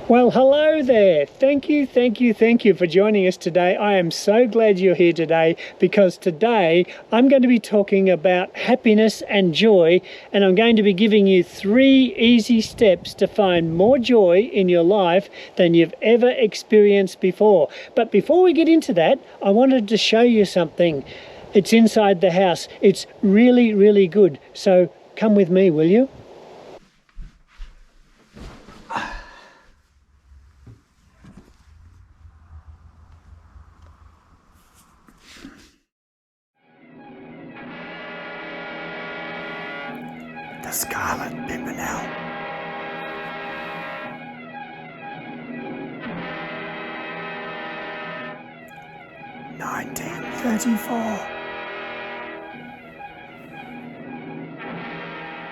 Well, hello there. Thank you for joining us today. I am so glad you're here today because today I'm going to be talking about happiness and joy, and I'm going to be giving you 3 easy steps to find more joy in your life than you've ever experienced before. But before we get into that, I wanted to show you something. It's inside the house. It's really good. So come with me, will you? The Scarlet Pimpernel. $1934.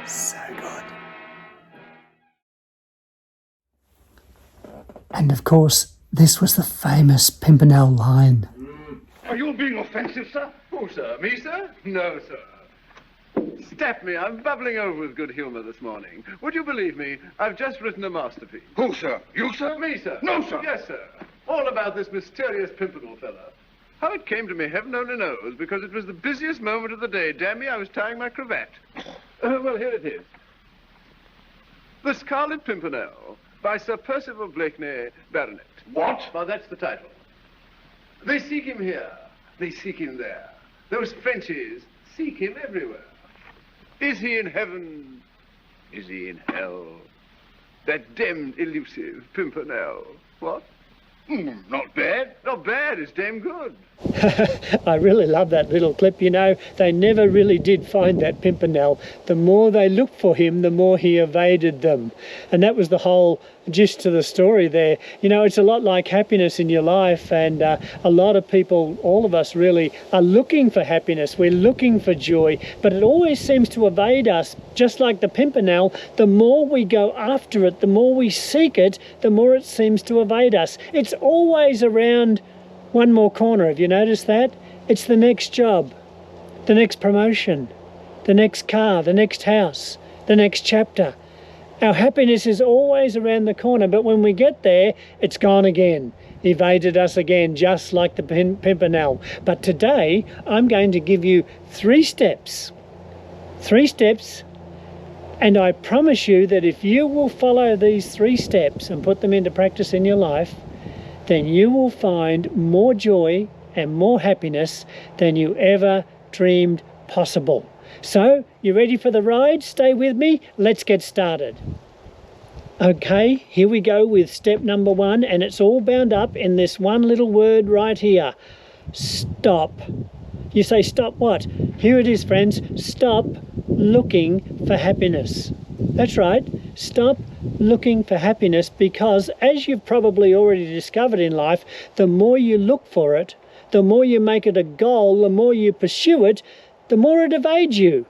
So good. And of course, this was the famous Pimpernel line. Are you being offensive, sir? Who, sir? Me, sir? No, sir. Step me, I'm bubbling over with good humour this morning. Would you believe me? I've just written a masterpiece. Who, sir? You, sir? Me, sir. No, sir. Yes, sir. All about this mysterious Pimpernel fella. How it came to me, heaven only knows, because it was the busiest moment of the day. Damn me, I was tying my cravat. Well, here it is. The Scarlet Pimpernel, by Sir Percival Blakeney, Baronet. What? Well, that's the title. They seek him here. They seek him there. Those Frenchies seek him everywhere. Is he in heaven? Is he in hell? That damned elusive Pimpernel. What? Not bad. Not bad, it's damn good. I really love that little clip. You know, they never really did find that Pimpernel. The more they looked for him, the more he evaded them. And that was the whole gist to the story there. You know, it's a lot like happiness in your life, and a lot of people, all of us really, are looking for happiness. We're looking for joy, but it always seems to evade us. Just like the Pimpernel, the more we go after it, the more we seek it, the more it seems to evade us. It's always around one more corner. Have you noticed that? It's the next job, the next promotion, the next car, the next house, the next chapter. Our happiness is always around the corner, but when we get there, it's gone again, evaded us again, just like the Pimpernel. But today, I'm going to give you 3 steps. 3 steps, and I promise you that if you will follow these 3 steps and put them into practice in your life, then you will find more joy and more happiness than you ever dreamed possible. So, you ready for the ride? Stay with me. Let's get started. Okay, here we go with step number 1, and it's all bound up in this one little word right here. Stop. You say, stop what? Here it is, friends. Stop looking for happiness. That's right. Stop looking for happiness, because as you've probably already discovered in life, the more you look for it, the more you make it a goal, the more you pursue it, the more it evades you.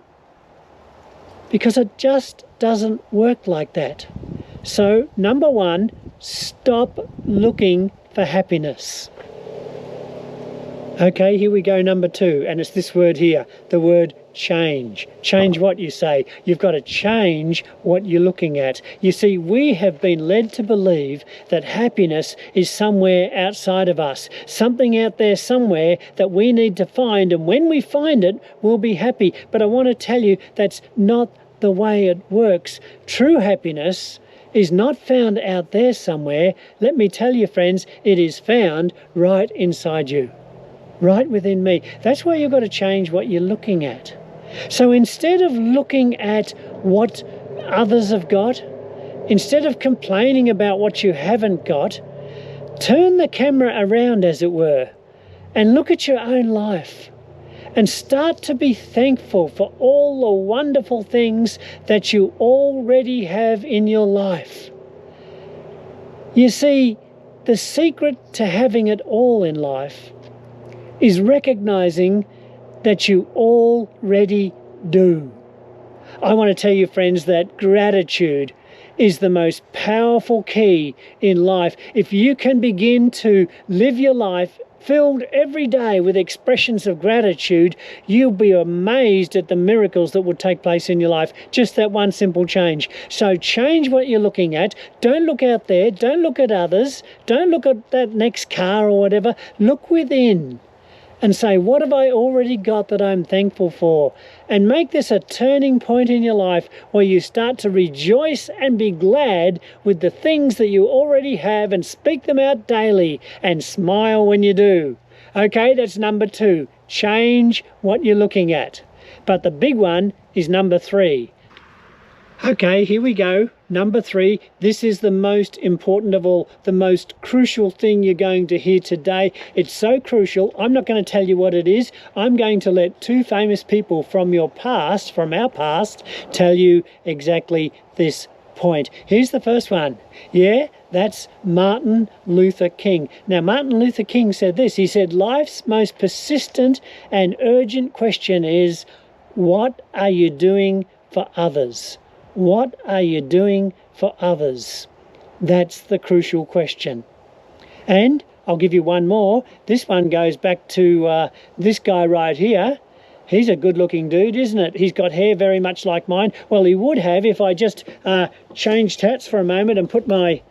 Because it just doesn't work like that. So, number 1, stop looking for happiness. Okay, here we go, number 2, and it's this word here, the word change. Change what you say. You've got to change what you're looking at. You see, we have been led to believe that happiness is somewhere outside of us, something out there somewhere that we need to find, and when we find it, we'll be happy. But I want to tell you that's not the way it works. True happiness is not found out there somewhere. Let me tell you, friends, it is found right inside you. Right within me. That's why you've got to change what you're looking at. So instead of looking at what others have got, instead of complaining about what you haven't got, turn the camera around, as it were, and look at your own life and start to be thankful for all the wonderful things that you already have in your life. You see, the secret to having it all in life is recognizing that you already do. I want to tell you, friends, that gratitude is the most powerful key in life. If you can begin to live your life filled every day with expressions of gratitude, you'll be amazed at the miracles that will take place in your life. Just that one simple change. So change what you're looking at. Don't look out there. Don't look at others. Don't look at that next car or whatever. Look within and say, what have I already got that I'm thankful for? And make this a turning point in your life where you start to rejoice and be glad with the things that you already have and speak them out daily and smile when you do. Okay, that's number 2. Change what you're looking at. But the big one is number 3. Okay, here we go. Number 3, this is the most important of all, the most crucial thing you're going to hear today. It's so crucial, I'm not going to tell you what it is. I'm going to let 2 famous people from your past, from our past, tell you exactly this point. Here's the first one. Yeah, that's Martin Luther King. Now, Martin Luther King said this. He said, life's most persistent and urgent question is, what are you doing for others? What are you doing for others? That's the crucial question. And I'll give you one more. This one goes back to this guy right here. He's a good-looking dude, isn't it? He's got hair very much like mine. Well, he would have if I just changed hats for a moment and put my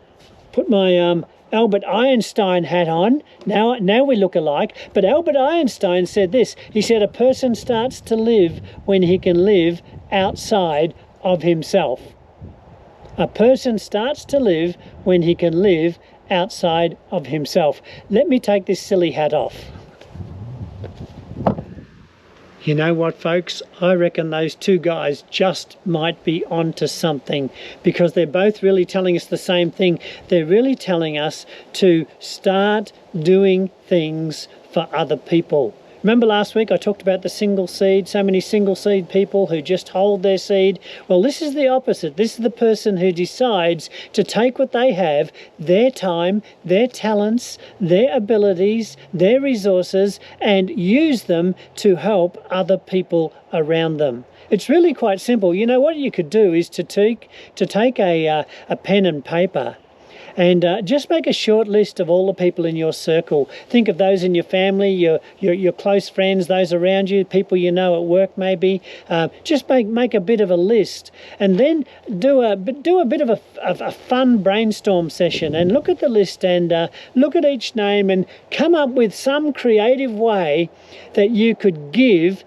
Albert Einstein hat on. Now we look alike. But Albert Einstein said this. He said, a person starts to live when he can live outside of himself. A person starts to live when he can live outside of himself. Let me take this silly hat off. You know what, folks? I reckon those 2 guys just might be onto something, because they're both really telling us the same thing. They're really telling us to start doing things for other people. Remember last week I talked about the single seed, so many single seed people who just hold their seed. Well, this is the opposite. This is the person who decides to take what they have, their time, their talents, their abilities, their resources, and use them to help other people around them. It's really quite simple. You know, what you could do is to take a pen and paper and just make a short list of all the people in your circle. Think of those in your family, your close friends, those around you, people you know at work maybe. Just make a bit of a list, and then do a bit of a fun brainstorm session, and look at the list and look at each name and come up with some creative way that you could give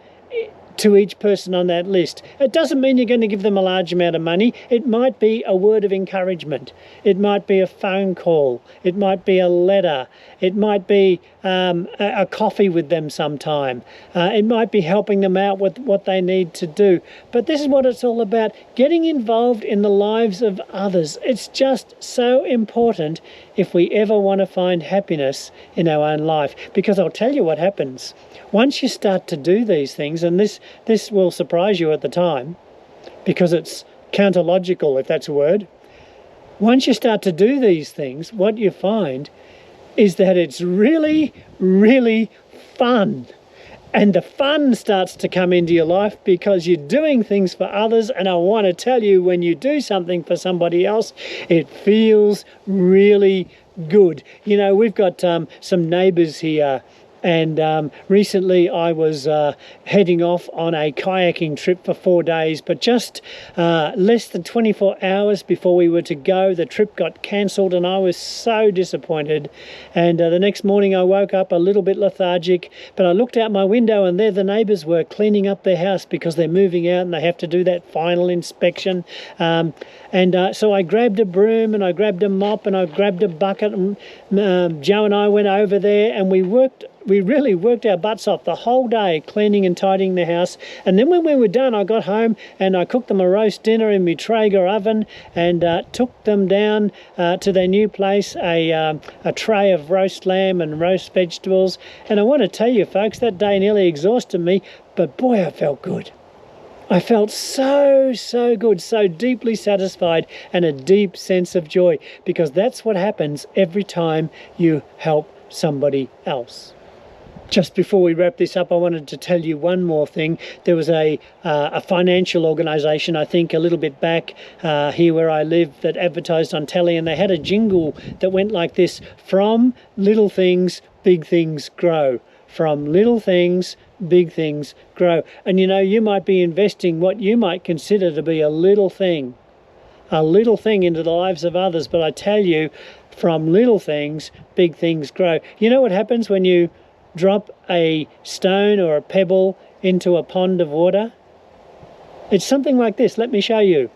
to each person on that list. It doesn't mean you're going to give them a large amount of money. It might be a word of encouragement. It might be a phone call. It might be a letter. It might be a coffee with them sometime. It might be helping them out with what they need to do. But this is what it's all about, getting involved in the lives of others. It's just so important if we ever want to find happiness in our own life. Because I'll tell you what happens. Once you start to do these things, and this will surprise you at the time, because it's counterlogical, if that's a word. Once you start to do these things, what you find is that it's really, really fun. And the fun starts to come into your life because you're doing things for others. And I want to tell you, when you do something for somebody else, it feels really good. You know, we've got some neighbours here. And recently I was heading off on a kayaking trip for 4 days, but just less than 24 hours before we were to go, the trip got cancelled, and I was so disappointed. And the next morning I woke up a little bit lethargic, but I looked out my window and there the neighbours were cleaning up their house because they're moving out and they have to do that final inspection. So I grabbed a broom and I grabbed a mop and I grabbed a bucket, and Joe and I went over there and we really worked our butts off the whole day cleaning and tidying the house. And then when we were done, I got home and I cooked them a roast dinner in my Traeger oven and took them down to their new place, a tray of roast lamb and roast vegetables. And I want to tell you, folks, that day nearly exhausted me, but boy, I felt good. I felt so good, so deeply satisfied, and a deep sense of joy, because that's what happens every time you help somebody else. Just before we wrap this up, I wanted to tell you one more thing. There was a financial organisation, I think, a little bit back here where I live, that advertised on telly, and they had a jingle that went like this: from little things big things grow. From little things, big things grow. And you know, you might be investing what you might consider to be a little thing into the lives of others. But I tell you, from little things, big things grow. You know what happens when you drop a stone or a pebble into a pond of water? It's something like this. Let me show you.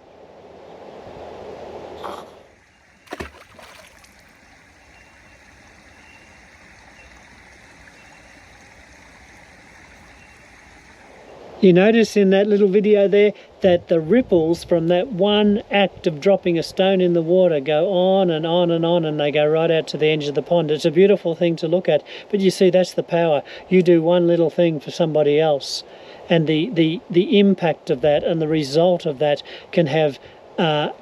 You notice in that little video there that the ripples from that one act of dropping a stone in the water go on and on and on, and they go right out to the edge of the pond. It's a beautiful thing to look at, but you see, that's the power. You do one little thing for somebody else, and the impact of that and the result of that can have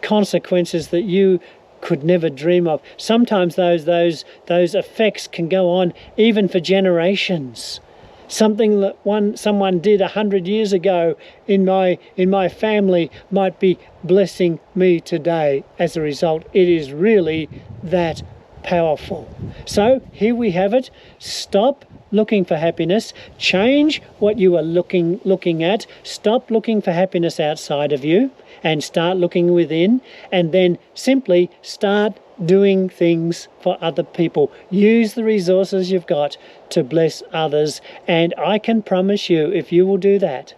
consequences that you could never dream of. Sometimes those effects can go on even for generations. Something that someone did 100 years ago in my family might be blessing me today as a result. It is really that powerful. So here we have it. Stop looking for happiness. Change what you are looking at. Stop looking for happiness outside of you and start looking within, and then simply start doing things for other people. Use the resources you've got to bless others, and I can promise you, if you will do that,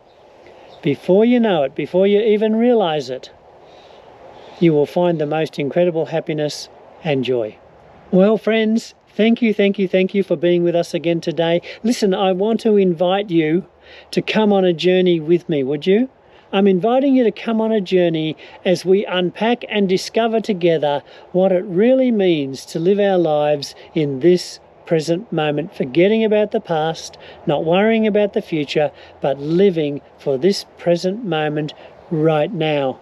before you know it, before you even realize it, you will find the most incredible happiness and joy. Well, friends, thank you for being with us again today. Listen, I want to invite you to come on a journey with me, would you? I'm inviting you to come on a journey as we unpack and discover together what it really means to live our lives in this present moment, forgetting about the past, not worrying about the future, but living for this present moment right now.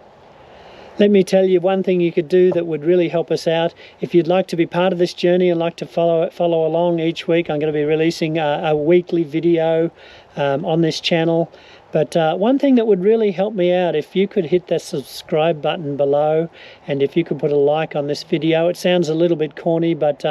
Let me tell you one thing you could do that would really help us out. If you'd like to be part of this journey and like to follow along each week, I'm going to be releasing a weekly video on this channel. But one thing that would really help me out, if you could hit that subscribe button below, and if you could put a like on this video. It sounds a little bit corny, but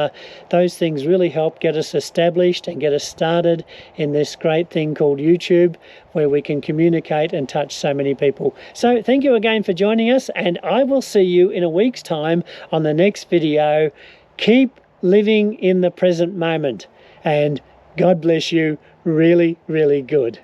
those things really help get us established and get us started in this great thing called YouTube, where we can communicate and touch so many people. So thank you again for joining us, and I will see you in a week's time on the next video. Keep living in the present moment, and God bless you really, really good.